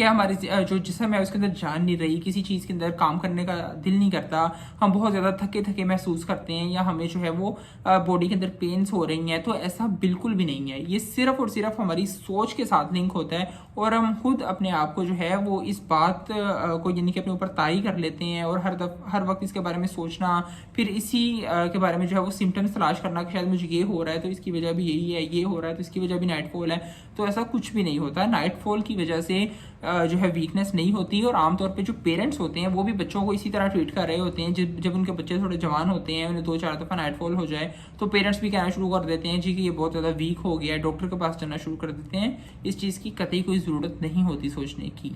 क्या हमारे जो जिस्म है उसके अंदर जान नहीं रही, किसी चीज़ के अंदर काम करने का दिल नहीं करता, हम बहुत ज़्यादा थके थके महसूस करते हैं, या हमें जो है वो बॉडी के अंदर पेन्स हो रही हैं, तो ऐसा बिल्कुल भी नहीं है। ये सिर्फ और सिर्फ हमारी सोच के साथ लिंक होता है, और हम खुद अपने आप को जो है वो इस बात को यानी कि अपने ऊपर तारी कर लेते हैं, और हर वक्त इसके बारे में सोचना, फिर इसी के बारे में जो है वो सिम्टम्स तलाश करना कि शायद मुझे ये हो रहा है तो इसकी वजह भी यही है, ये हो रहा है तो इसकी वजह भी नाइटफॉल है। तो ऐसा कुछ भी नहीं होता। नाइटफॉल की वजह से जो है वीकनेस नहीं होती, और आमतौर पे जो पेरेंट्स होते हैं वो भी बच्चों को इसी तरह ट्रीट कर रहे होते हैं। जब उनके बच्चे थोड़े जवान होते हैं, उन्हें 2-4 दफ़ा नाइटफॉल हो जाए, तो पेरेंट्स भी कहना शुरू कर देते हैं जी कि ये बहुत ज़्यादा वीक हो गया है, डॉक्टर के पास जाना शुरू कर देते हैं। इस चीज़ की कतई कोई ज़रूरत नहीं होती सोचने की।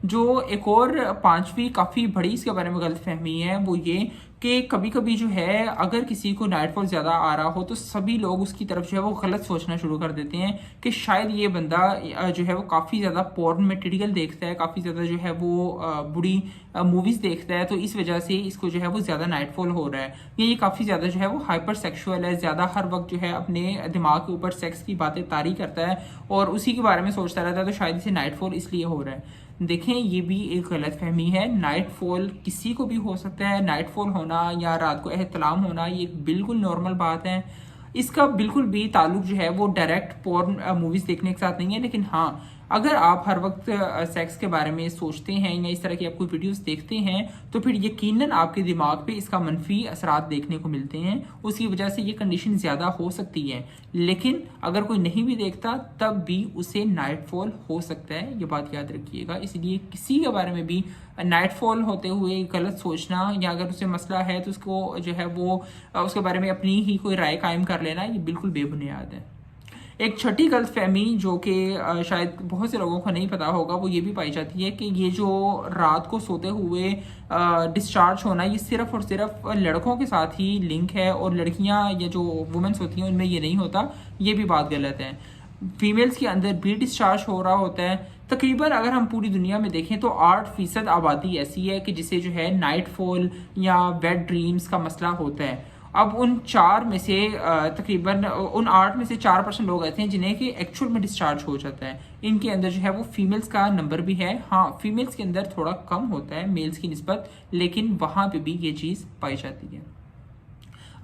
जो एक और 5वीं काफ़ी बड़ी इसके बारे में गलतफहमी है, वो ये कि कभी कभी जो है अगर किसी को नाइटफॉल ज़्यादा आ रहा हो तो सभी लोग उसकी तरफ जो है वो गलत सोचना शुरू कर देते हैं कि शायद ये बंदा जो है वो काफ़ी ज़्यादा पॉर्न मटेरियल देखता है, काफ़ी ज़्यादा जो है वो बुरी मूवीज़ देखता है, तो इस वजह से इसको जो है वो ज़्यादा नाइटफॉल हो रहा है, या ये काफ़ी ज़्यादा जो है वो हाइपर सेक्सुअल है, ज़्यादा हर वक्त जो है अपने दिमाग के ऊपर सेक्स की बातें तारी करता है और उसी के बारे में सोचता रहता है, तो शायद इसे नाइटफॉल इसलिए हो रहा है। देखें, ये भी एक गलतफहमी है। नाइटफॉल किसी को भी हो सकता है। नाइटफॉल होना या रात को एहतलाम होना ये बिल्कुल नॉर्मल बात है। इसका बिल्कुल भी ताल्लुक जो है वो डायरेक्ट पॉर्न मूवीज़ देखने के साथ नहीं है, लेकिन हाँ, अगर आप हर वक्त सेक्स के बारे में सोचते हैं या इस तरह की आप कोई वीडियोस देखते हैं, तो फिर यकीनन आपके दिमाग पे इसका मनफी असरात देखने को मिलते हैं। उसकी वजह से ये कंडीशन ज़्यादा हो सकती है, लेकिन अगर कोई नहीं भी देखता तब भी उसे नाइटफॉल हो सकता है, ये बात याद रखिएगा। इसलिए किसी के बारे में भी नाइटफॉल होते हुए गलत सोचना, या अगर उसे मसला है तो उसको जो है वो उसके बारे में अपनी ही कोई राय कायम कर लेना, ये बिल्कुल बेबुनियाद है। एक छठी गलतफहमी जो कि शायद बहुत से लोगों को नहीं पता होगा, वो ये भी पाई जाती है कि ये जो रात को सोते हुए डिस्चार्ज होना, ये सिर्फ और सिर्फ लड़कों के साथ ही लिंक है, और लड़कियां या जो वुमेन्स होती हैं उनमें ये नहीं होता। ये भी बात गलत है। फीमेल्स के अंदर भी डिस्चार्ज हो रहा होता है। तकरीबन अगर हम पूरी दुनिया में देखें तो 8% आबादी ऐसी है कि जिसे जो है नाइटफॉल या वेट ड्रीम्स का मसला होता है। अब उन 4 में से तकरीबन उन 8 में से 4% लोग ऐसे हैं जिन्हें कि एक्चुअल में डिस्चार्ज हो जाता है। इनके अंदर जो है वो फीमेल्स का नंबर भी है। हाँ, फीमेल्स के अंदर थोड़ा कम होता है मेल्स की निस्बत, लेकिन वहाँ पे भी ये चीज़ पाई जाती है।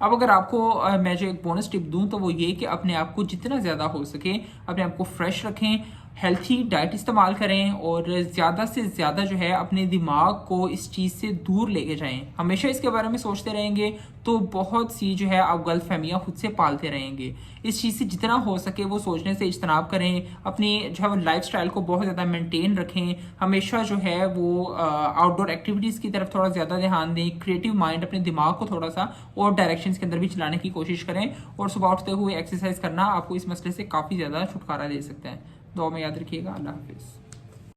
अब अगर आपको मैं जो एक बोनस टिप दूं तो वो ये कि अपने आप को जितना ज़्यादा हो सके अपने आप को फ्रेश रखें, हेल्थी डाइट इस्तेमाल करें, और ज़्यादा से ज़्यादा जो है अपने दिमाग को इस चीज़ से दूर लेके जाएं। हमेशा इसके बारे में सोचते रहेंगे तो बहुत सी जो है आप गलतफहमियाँ खुद से पालते रहेंगे। इस चीज़ से जितना हो सके वो सोचने से इज्तनाब करें। अपनी जो है वो लाइफ स्टाइल को बहुत ज़्यादा मेंटेन रखें। हमेशा जो है वो आउटडोर एक्टिविटीज़ की तरफ थोड़ा ज़्यादा ध्यान दें। क्रिएटिव माइंड, अपने दिमाग को थोड़ा सा और डायरेक्शंस के अंदर भी चलाने की कोशिश करें, और सुबह उठते हुए एक्सरसाइज करना आपको इस मसले से काफ़ी ज़्यादा छुटकारा दे सकता है। दुआ में याद रखिएगा। अल्लाह हाफिज़।